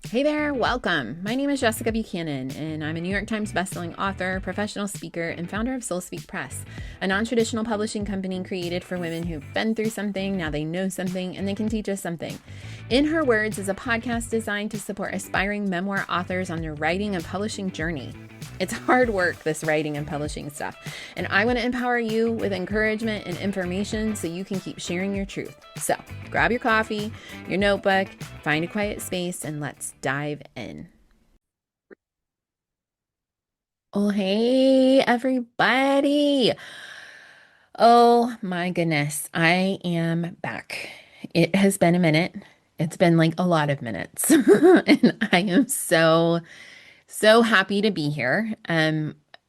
Hey there, welcome. My name is Jessica Buchanan, and I'm a New York Times bestselling author, professional speaker, and founder of Soul Speak Press, a non traditional publishing company created for women who've been through something, now they know something, and they can teach us something. In Her Words is a podcast designed to support aspiring memoir authors on their writing and publishing journey. It's hard work, this writing and publishing stuff, and I want to empower you with encouragement and information so you can keep sharing your truth. So grab your coffee, your notebook, find a quiet space, and let's dive in. Oh, hey, everybody. Oh, my goodness. I am back. It has been a minute. It's been like a lot of minutes. And I am so happy to be here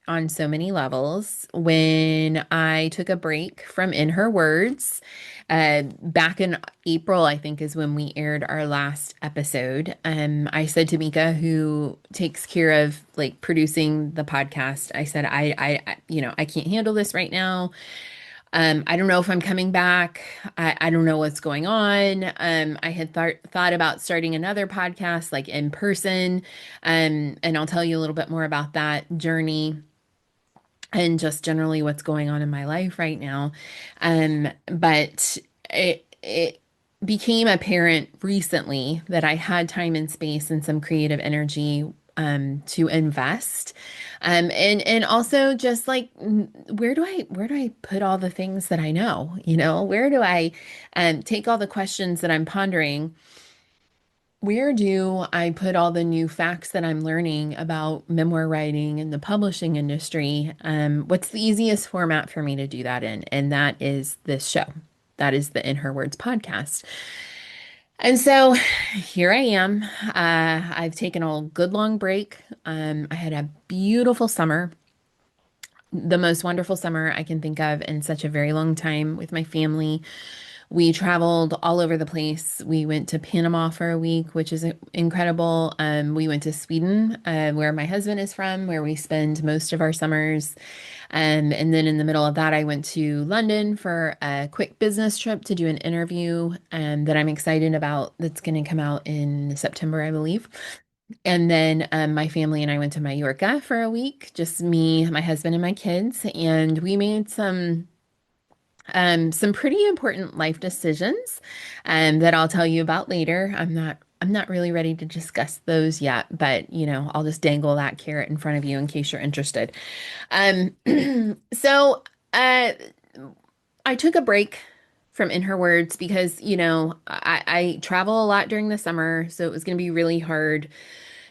on so many levels. When I took a break from In Her Words, back in April, I think is when we aired our last episode. I said to Mika, who takes care of like producing the podcast, I said, I can't handle this right now. I don't know if I'm coming back. I don't know what's going on. I had thought about starting another podcast like in person. And I'll tell you a little bit more about that journey and just generally what's going on in my life right now. But it became apparent recently that I had time and space and some creative energy to invest. And also just like where do I put all the things that I know? Where do I take all the questions that I'm pondering? Where do I put all the new facts that I'm learning about memoir writing and the publishing industry? What's the easiest format for me to do that in? And that is this show. That is the In Her Words podcast. And so here I am. I've taken a good long break. I had a beautiful summer, the most wonderful summer I can think of in such a very long time with my family. We traveled all over the place. We went to Panama for a week, which is incredible. We went to Sweden, where my husband is from, where we spend most of our summers. And then in the middle of that, I went to London for a quick business trip to do an interview that I'm excited about. That's going to come out in September, I believe. And then my family and I went to Mallorca for a week, just me, my husband, and my kids. And we made some pretty important life decisions that I'll tell you about later. I'm not really ready to discuss those yet, but I'll just dangle that carrot in front of you in case you're interested. Um, so I took a break from In Her Words because, I travel a lot during the summer, so it was going to be really hard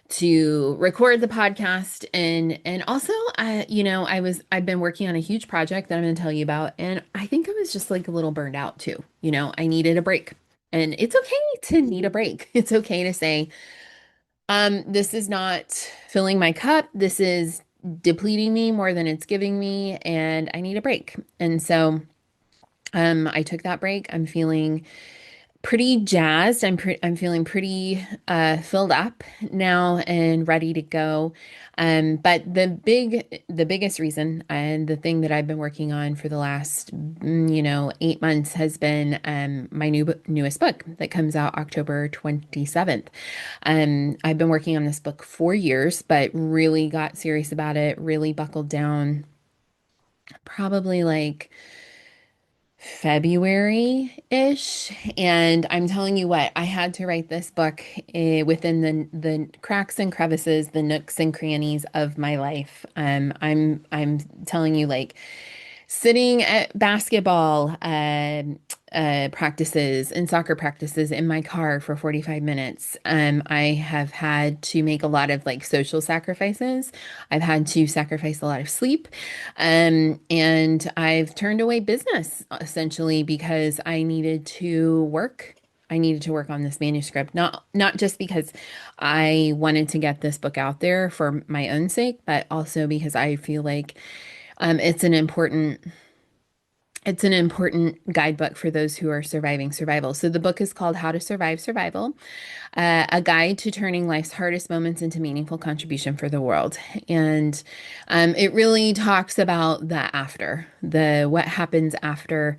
to record the podcast and also I've been working on a huge project that I'm going to tell you about, and I think I was just like a little burned out too. I needed a break. And it's okay to need a break. It's okay to say, this is not filling my cup. This is depleting me more than it's giving me, and I need a break. And so I took that break. I'm feeling pretty jazzed. I'm feeling pretty filled up now and ready to go. But the biggest reason and the thing that I've been working on for the last 8 months has been my newest book that comes out October 27th. I've been working on this book for years, but really got serious about it, really buckled down probably like February-ish. And I'm telling you what, I had to write this book within the cracks and crevices, the nooks and crannies of my life. I'm telling you, like sitting at basketball practices and soccer practices in my car for 45 minutes. I have had to make a lot of like social sacrifices. I've had to sacrifice a lot of sleep. And I've turned away business essentially because I needed to work. I needed to work on this manuscript, not just because I wanted to get this book out there for my own sake, but also because I feel like it's an important guidebook for those who are surviving survival. So the book is called How to Survive Survival, a guide to turning life's hardest moments into meaningful contribution for the world. And it really talks about the after, the what happens after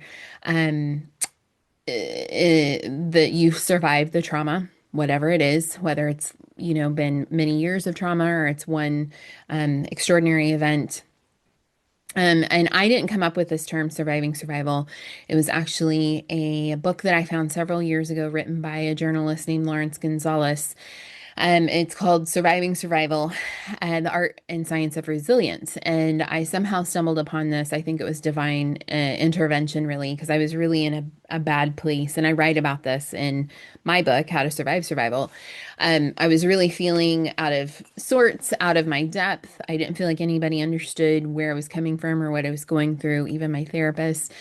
that you've survived the trauma. whatever it is, whether it's, been many years of trauma or it's one extraordinary event. And I didn't come up with this term, surviving survival. It was actually a book that I found several years ago, written by a journalist named Lawrence Gonzalez. It's called Surviving Survival, the Art and Science of Resilience. And I somehow stumbled upon this. I think it was divine intervention, really, because I was really in a bad place. And I write about this in my book, How to Survive Survival. I was really feeling out of sorts, out of my depth. I didn't feel like anybody understood where I was coming from or what I was going through, even my therapist.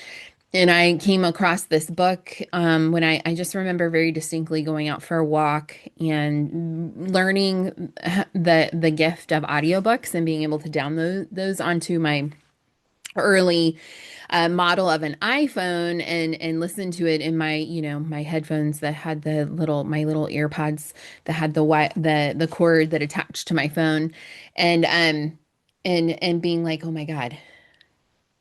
And I came across this book when I just remember very distinctly going out for a walk and learning the gift of audiobooks and being able to download those onto my early model of an iPhone and listen to it in my my headphones that had my little AirPods that had the cord that attached to my phone and and being like, oh my God,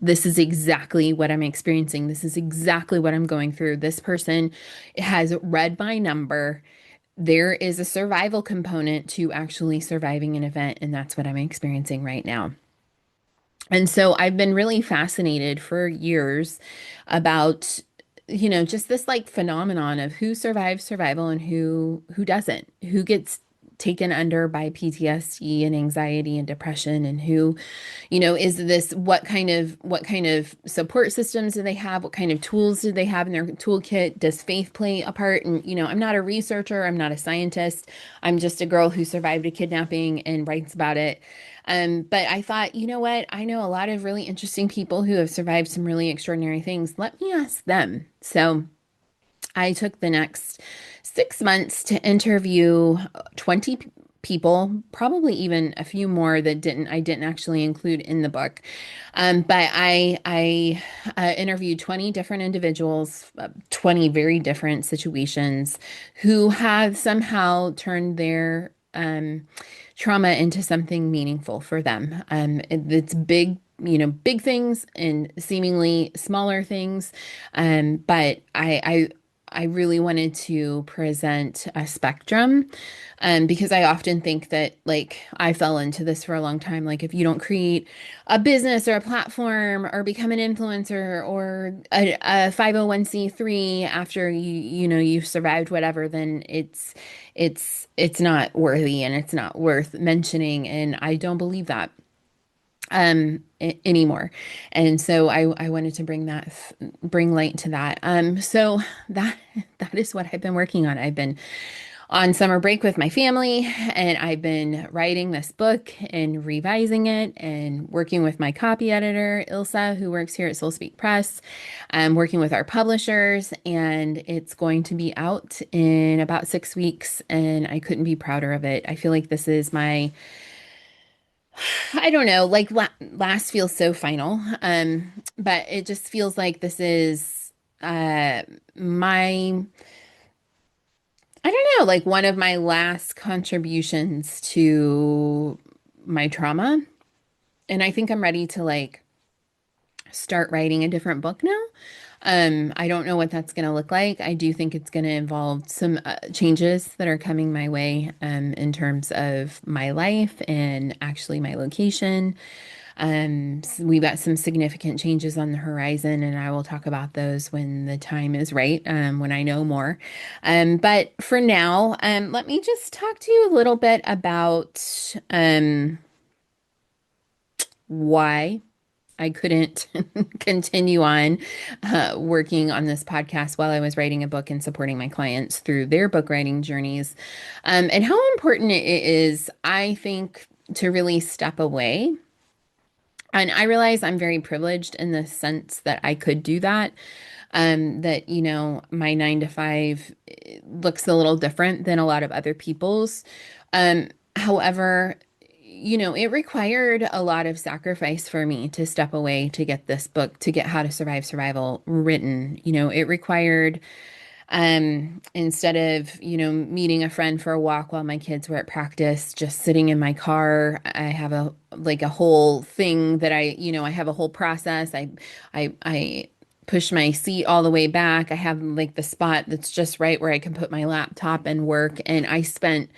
this is exactly what I'm experiencing. This is exactly what I'm going through. This person has read my number. There is a survival component to actually surviving an event, and that's what I'm experiencing right now. And so I've been really fascinated for years about, just this like phenomenon of who survives survival and who doesn't, who gets taken under by PTSD and anxiety and depression and who is this what kind of support systems do they have? What kind of tools do they have in their toolkit? Does faith play a part? And I'm not a researcher, I'm not a scientist. I'm just a girl who survived a kidnapping and writes about it. But I thought, you know what? I know a lot of really interesting people who have survived some really extraordinary things. Let me ask them. So I took the next 6 months to interview 20 people, probably even a few more that I didn't actually include in the book. But I interviewed 20 different individuals, 20 very different situations who have somehow turned their trauma into something meaningful for them. It's big, big things and seemingly smaller things. But I really wanted to present a spectrum, because I often think that like I fell into this for a long time. Like if you don't create a business or a platform or become an influencer or a 501(c)(3) after you've survived whatever, then it's not worthy and it's not worth mentioning. And I don't believe that anymore. And so I wanted to bring light to that. So that that is what I've been working on. I've been on summer break with my family, and I've been writing this book and revising it and working with my copy editor, Ilsa, who works here at Soul Speak Press. I'm working with our publishers, and it's going to be out in about 6 weeks, and I couldn't be prouder of it. I feel like this is I don't know, like last feels so final. But it just feels like this is uh my I don't know, like one of my last contributions to my trauma. And I think I'm ready to like start writing a different book now. I don't know what that's going to look like. I do think it's going to involve some changes that are coming my way in terms of my life and actually my location. So we've got some significant changes on the horizon, and I will talk about those when the time is right, when I know more. But for now, let me just talk to you a little bit about why I couldn't continue on working on this podcast while I was writing a book and supporting my clients through their book writing journeys, and how important it is, I think, to really step away. And I realize I'm very privileged in the sense that I could do that. That, my 9 to 5 looks a little different than a lot of other people's. However, it required a lot of sacrifice for me to step away to get this book, to get How to Survive Survival written. It required instead of, meeting a friend for a walk while my kids were at practice, just sitting in my car, I have a whole thing that I have a whole process. I push my seat all the way back. I have like the spot that's just right where I can put my laptop and work. And I spent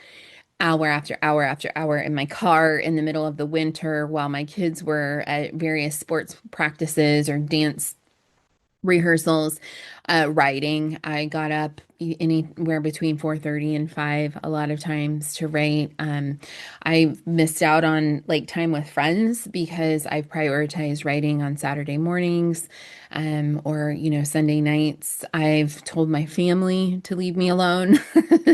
hour after hour after hour in my car in the middle of the winter while my kids were at various sports practices or dance rehearsals, writing. I got up anywhere between 4:30 and 5 a lot of times to write. I missed out on like time with friends because I've prioritized writing on Saturday mornings, or Sunday nights. I've told my family to leave me alone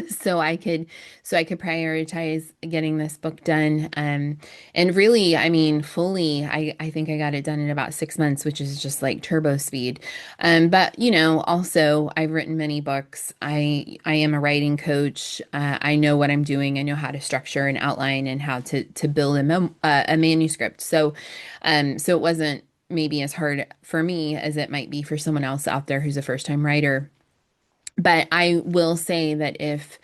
so I could prioritize getting this book done. And really, I mean, fully, I think I got it done in about 6 months, which is just like turbo speed. But also I've written many books. I am a writing coach. I know what I'm doing. I know how to structure an outline and how to build a manuscript. So it wasn't maybe as hard for me as it might be for someone else out there who's a first time writer. But I will say that if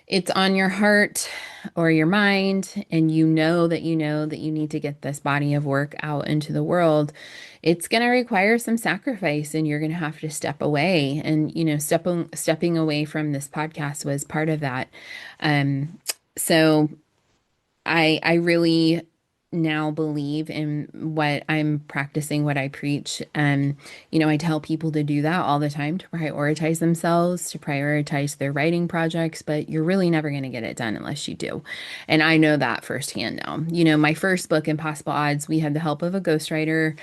it's on your heart or your mind, and you know that you need to get this body of work out into the world, it's going to require some sacrifice, and you're going to have to step away. And, stepping away from this podcast was part of that. So I really now believe in what I'm practicing, what I preach. And, I tell people to do that all the time, to prioritize themselves, to prioritize their writing projects, but you're really never going to get it done unless you do. And I know that firsthand now. My first book, Impossible Odds, we had the help of a ghostwriter.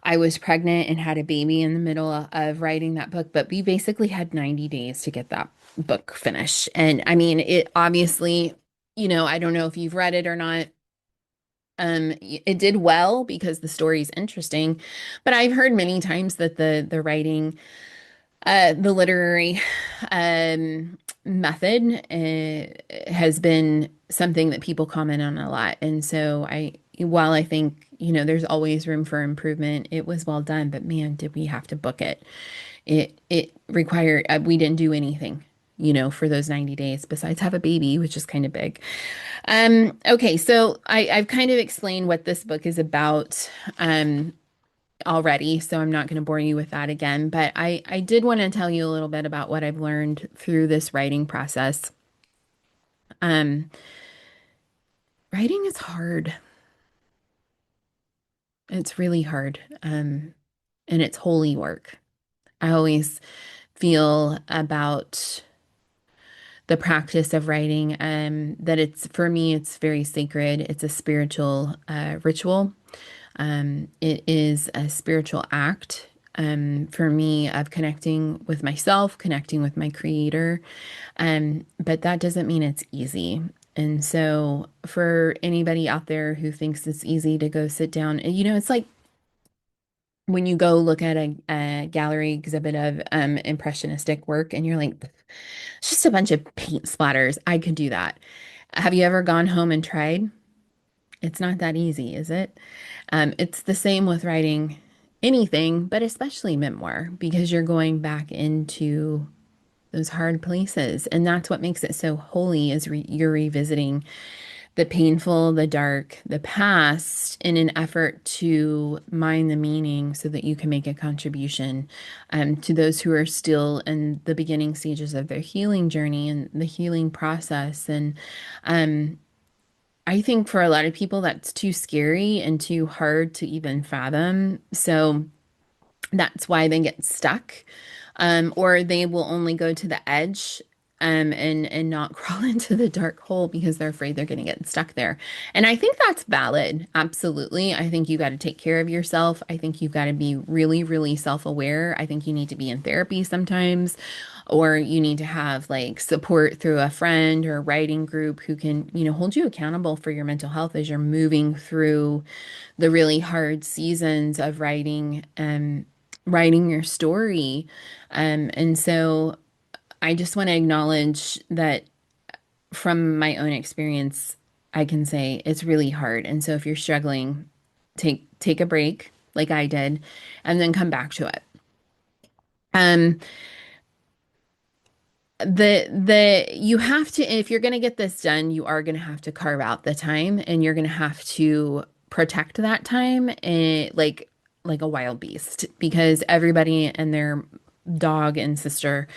I was pregnant and had a baby in the middle of writing that book, but we basically had 90 days to get that book finished. And I mean, it obviously, I don't know if you've read it or not. It did well because the story is interesting, but I've heard many times that the writing, the literary method has been something that people comment on a lot. And so while I think, there's always room for improvement, it was well done, but man, did we have to book it. It required, we didn't do anything, for those 90 days besides have a baby, which is kind of big. Okay, so I've kind of explained what this book is about already, so I'm not going to bore you with that again, but I did want to tell you a little bit about what I've learned through this writing process. Um, Writing is hard. It's really hard. And it's holy work. I always feel about the practice of writing, that it's for me, it's very sacred. It's a spiritual ritual. It is a spiritual act, for me, of connecting with myself, connecting with my creator. But that doesn't mean it's easy. And so, for anybody out there who thinks it's easy to go sit down, it's like when you go look at a gallery exhibit of impressionistic work, and you're like, it's just a bunch of paint splatters. I could do that. Have you ever gone home and tried? It's not that easy, is it? It's the same with writing anything, but especially memoir, because you're going back into those hard places. And that's what makes it so holy, is you're revisiting the painful, the dark, the past in an effort to mine the meaning so that you can make a contribution, to those who are still in the beginning stages of their healing journey and the healing process. And um, I think for a lot of people, that's too scary and too hard to even fathom. So that's why they get stuck, or they will only go to the edge, and not crawl into the dark hole because they're afraid they're going to get stuck there. And I think that's valid. Absolutely. I think you got to take care of yourself. I think you've got to be really, really self-aware. I think you need to be in therapy sometimes, or you need to have like support through a friend or a writing group who can, hold you accountable for your mental health as you're moving through the really hard seasons of writing your story. And so I just want to acknowledge that from my own experience, I can say it's really hard. And so if you're struggling, take a break like I did, and then come back to it. Um, the you have to, if you're going to get this done, you are going to have to carve out the time, and you're going to have to protect that time, and like like a wild beast because everybody and their dog and sister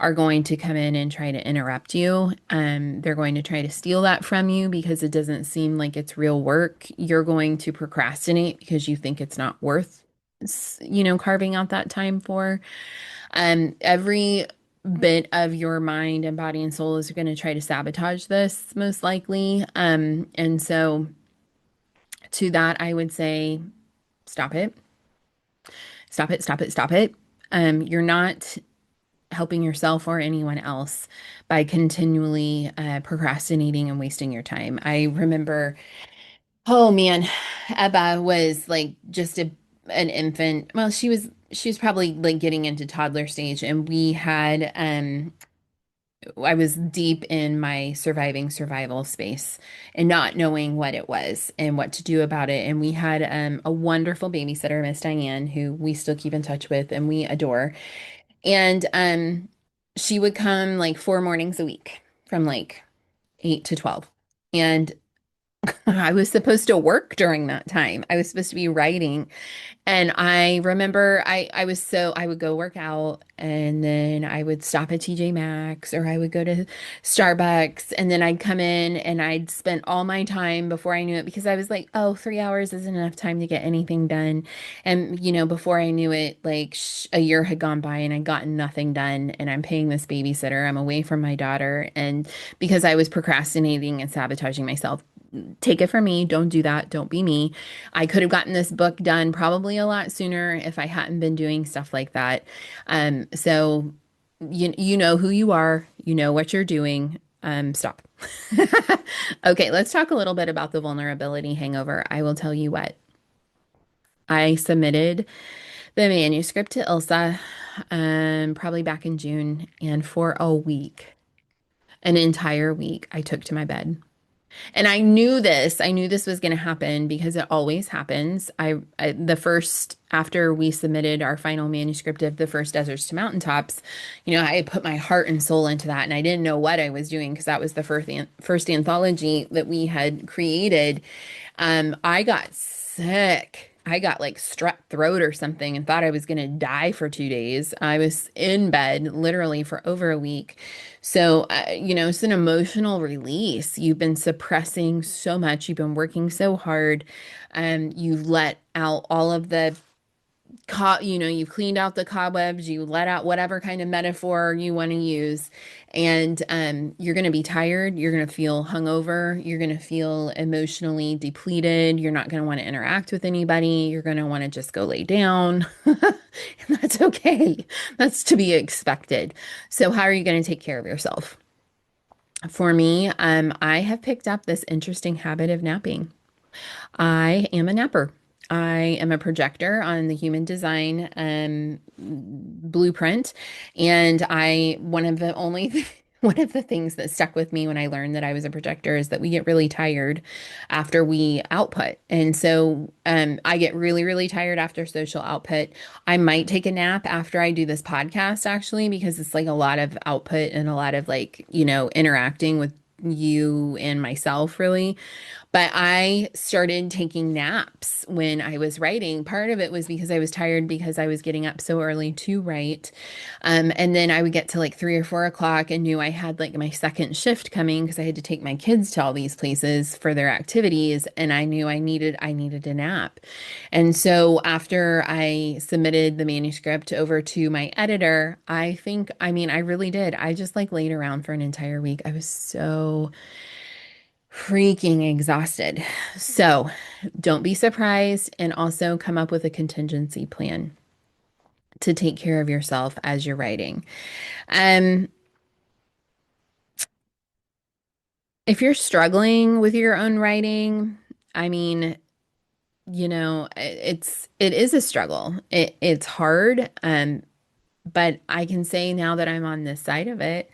are going to come in and try to interrupt you. They're going to try to steal that from you because it doesn't seem like it's real work. You're going to procrastinate because you think it's not worth, carving out that time for. Every bit of your mind and body and soul is going to try to sabotage this most likely. And so to that, I would say, stop it, stop it, stop it, stop it. You're not helping yourself or anyone else by continually procrastinating and wasting your time. I remember, oh man, Ebba was like just an infant. Well, she was probably like getting into toddler stage, and we had I was deep in my surviving survival space and not knowing what it was and what to do about it. And we had a wonderful babysitter, Miss Diane, who we still keep in touch with and we adore. And she would come like 4 mornings a week from like 8 to 12. And I was supposed to work during that time. I was supposed to be writing. And I remember I would go work out and then I would stop at TJ Maxx or I would go to Starbucks and then I'd come in and I'd spend all my time before I knew it because I was like, oh, 3 hours isn't enough time to get anything done. And, before I knew it, like a year had gone by and I'd gotten nothing done and I'm paying this babysitter. I'm away from my daughter. And because I was procrastinating and sabotaging myself, take it from me. Don't do that. Don't be me. I could have gotten this book done probably a lot sooner if I hadn't been doing stuff like that. So you know who you are, you know what you're doing. Stop. Okay, let's talk a little bit about the vulnerability hangover. I will tell you what. I submitted the manuscript to Ilsa probably back in June, and for a week, an entire week, I took to my bed. And I knew this was going to happen because it always happens. The first, after we submitted our final manuscript of the first Deserts to Mountaintops, I put my heart and soul into that. And I didn't know what I was doing because that was the first anthology that we had created. I got sick. I got like strep throat or something and thought I was going to die for 2 days. I was in bed literally for over a week. So, it's an emotional release. You've been suppressing so much. You've been working so hard. You've let out all of the you've cleaned out the cobwebs, you let out whatever kind of metaphor you want to use, and you're going to be tired, you're going to feel hungover, you're going to feel emotionally depleted, you're not going to want to interact with anybody, you're going to want to just go lay down. And that's okay. That's to be expected. So how are you going to take care of yourself? For me, I have picked up this interesting habit of napping. I am a napper. I am a projector on the human design blueprint, and one of the only one of the things that stuck with me when I learned that I was a projector is that we get really tired after we output, and so I get really, really tired after social output. I might take a nap after I do this podcast actually because it's like a lot of output and a lot of like interacting with you and myself really. But I started taking naps when I was writing. Part of it was because I was tired because I was getting up so early to write. And then I would get to like 3 or 4 o'clock and knew I had like my second shift coming because I had to take my kids to all these places for their activities. And I knew I needed a nap. And so after I submitted the manuscript over to my editor, I really did. I just like laid around for an entire week. I was so freaking exhausted. So don't be surprised and also come up with a contingency plan to take care of yourself as you're writing. Um, if you're struggling with your own writing, I mean, it is a struggle. It's hard. But I can say now that I'm on this side of it,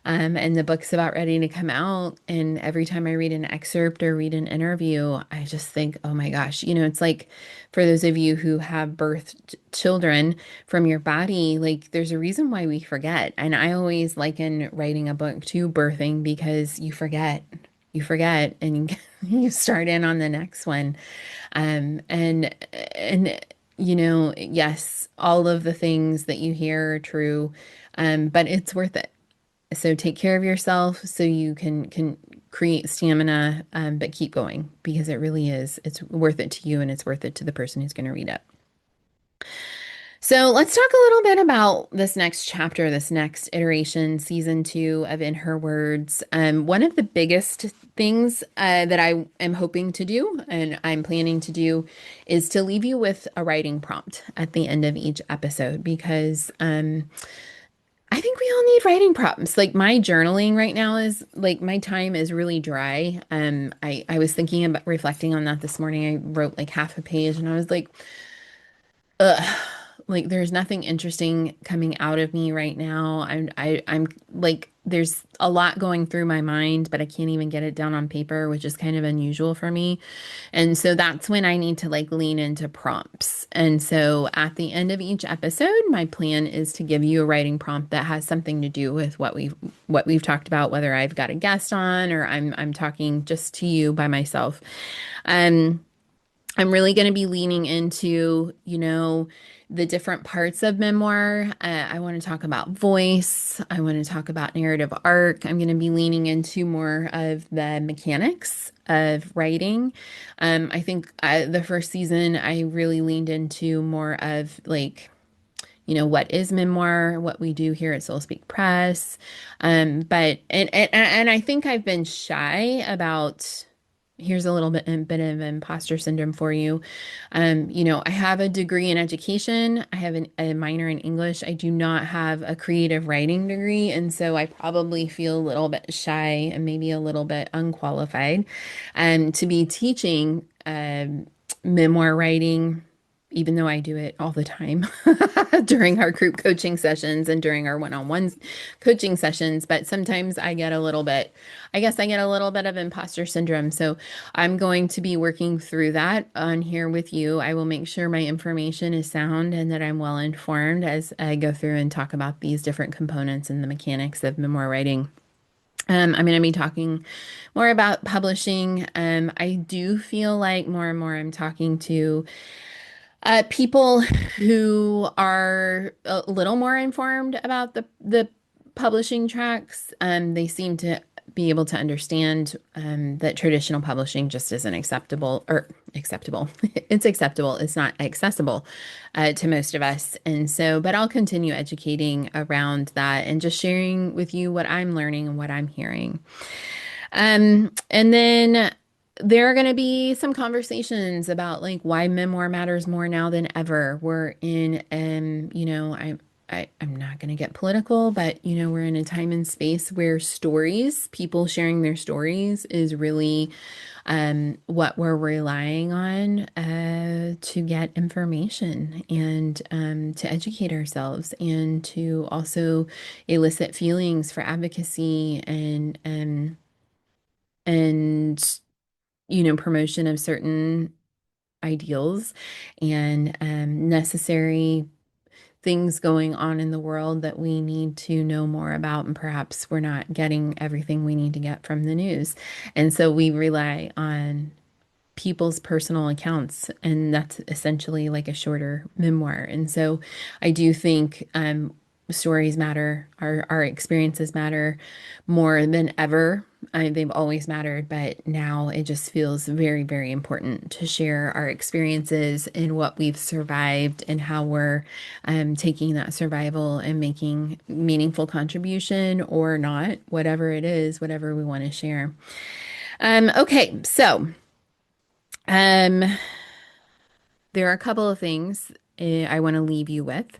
and the book's about ready to come out. And every time I read an excerpt or read an interview, I just think, oh my gosh, it's like for those of you who have birthed children from your body, like there's a reason why we forget. And I always liken writing a book to birthing because you forget, and you start in on the next one. And yes, all of the things that you hear are true, but it's worth it. So take care of yourself so you can create stamina, but keep going because it really is. It's worth it to you and it's worth it to the person who's going to read it. So let's talk a little bit about this next chapter, this next iteration, season two of In Her Words. One of the biggest things that I am hoping to do and I'm planning to do is to leave you with a writing prompt at the end of each episode because I think we all need writing prompts. Like my journaling right now is like my time is really dry. I was thinking about reflecting on that this morning. I wrote like half a page and I was like, ugh, like there's nothing interesting coming out of me right now. I'm like there's a lot going through my mind, but I can't even get it down on paper, which is kind of unusual for me. And so that's when I need to like lean into prompts. And so at the end of each episode, my plan is to give you a writing prompt that has something to do with what we've talked about, whether I've got a guest on or I'm talking just to you by myself. Um I'm really going to be leaning into, the different parts of memoir. I want to talk about voice. I want to talk about narrative arc. I'm going to be leaning into more of the mechanics of writing. I think the first season, I really leaned into more of like, what is memoir, what we do here at Soul Speak Press. But and I think I've been shy about. Here's a little bit of imposter syndrome for you. I have a degree in education. I have a minor in English. I do not have a creative writing degree, and so I probably feel a little bit shy and maybe a little bit unqualified, to be teaching memoir writing even though I do it all the time during our group coaching sessions and during our one-on-one coaching sessions. But sometimes I guess I get a little bit of imposter syndrome. So I'm going to be working through that on here with you. I will make sure my information is sound and that I'm well informed as I go through and talk about these different components and the mechanics of memoir writing. I'm going to be talking more about publishing. I do feel like more and more I'm talking to people who are a little more informed about the publishing tracks. They seem to be able to understand that traditional publishing just isn't acceptable or acceptable. It's acceptable. It's not accessible to most of us. And so, but I'll continue educating around that and just sharing with you what I'm learning and what I'm hearing. And then there are going to be some conversations about like why memoir matters more now than ever. We're in, I'm not going to get political, but we're in a time and space where people sharing their stories is really what we're relying on to get information and to educate ourselves and to also elicit feelings for advocacy and promotion of certain ideals and necessary things going on in the world that we need to know more about. And perhaps we're not getting everything we need to get from the news. And so we rely on people's personal accounts, and that's essentially like a shorter memoir. And so I do think stories matter, our experiences matter more than ever. They've always mattered, but now it just feels very, very important to share our experiences and what we've survived and how we're taking that survival and making meaningful contribution or not, whatever it is, whatever we want to share. Okay, so um, there are a couple of things I want to leave you with.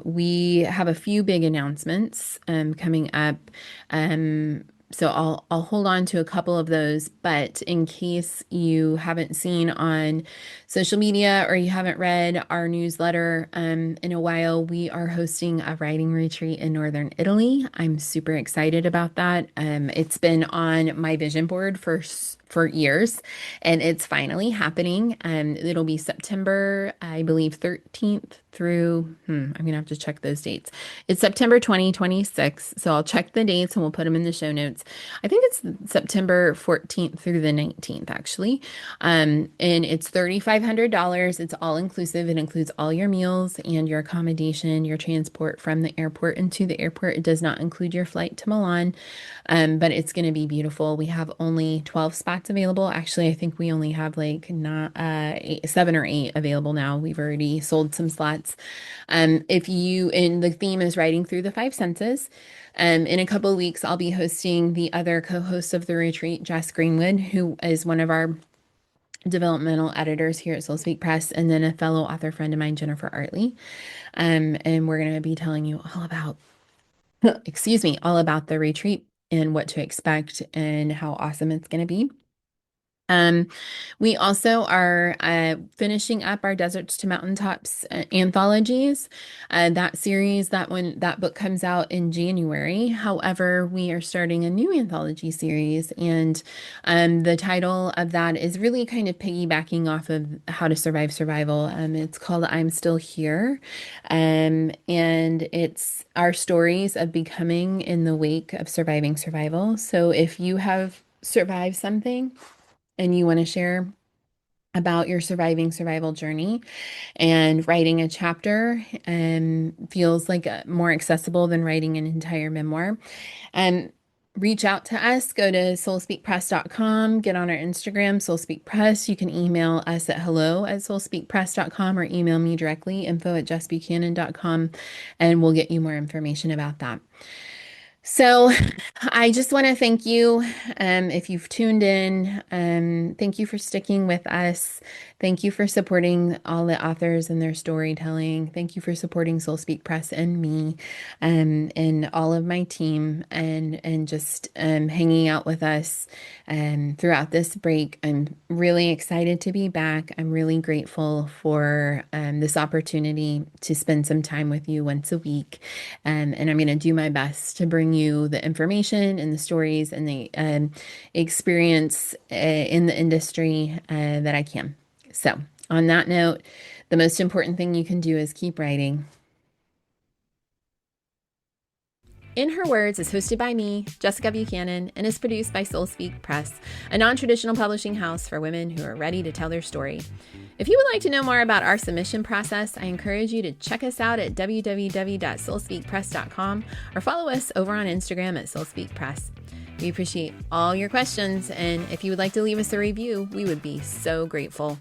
We have a few big announcements coming up. So I'll hold on to a couple of those, but in case you haven't seen on social media or you haven't read our newsletter in a while, we are hosting a writing retreat in Northern Italy. I'm super excited about that. It's been on my vision board for years, and it's finally happening. It'll be September, I believe, 13th through, I'm gonna have to check those dates. It's September 2026, so I'll check the dates and we'll put them in the show notes. I think it's September 14th through the 19th, actually. And it's $3,500. It's all inclusive. It includes all your meals and your accommodation, your transport from the airport into the airport. It does not include your flight to Milan, but it's going to be beautiful. We have only 12 spots available. Actually, I think we only have like not 7 or 8 available now. We've already sold some slots. If you, and the theme is writing through the five senses. In a couple of weeks, I'll be hosting the other co-host of the retreat, Jess Greenwood, who is one of our developmental editors here at Soul Speak Press, and then a fellow author friend of mine, Jennifer Artley. And we're going to be telling you all about, excuse me, all about the retreat and what to expect and how awesome it's going to be. Um, we also are finishing up our Deserts to Mountaintops anthologies. That series, that book comes out in January. However, we are starting a new anthology series, and the title of that is really kind of piggybacking off of How to Survive Survival. It's called I'm Still Here, and it's our stories of becoming in the wake of surviving survival. So if you have survived something, and you want to share about your surviving survival journey, and writing a chapter feels like more accessible than writing an entire memoir, um, reach out to us. Go to soulspeakpress.com, get on our Instagram, soulspeakpress. You can email us at hello@soulspeakpress.com or email me directly, info@jessbuchanan.com, and we'll get you more information about that. So I just want to thank you. If you've tuned in, thank you for sticking with us. Thank you for supporting all the authors and their storytelling. Thank you for supporting Soul Speak Press and me, and all of my team, and just hanging out with us throughout this break. I'm really excited to be back. I'm really grateful for this opportunity to spend some time with you once a week. And I'm going to do my best to bring you the information and the stories and the experience in the industry that I can. So, on that note, the most important thing you can do is keep writing. In Her Words is hosted by me, Jessica Buchanan, and is produced by Soul Speak Press, a non-traditional publishing house for women who are ready to tell their story. If you would like to know more about our submission process, I encourage you to check us out at www.soulspeakpress.com or follow us over on Instagram at Soul Speak Press. We appreciate all your questions, and if you would like to leave us a review, we would be so grateful.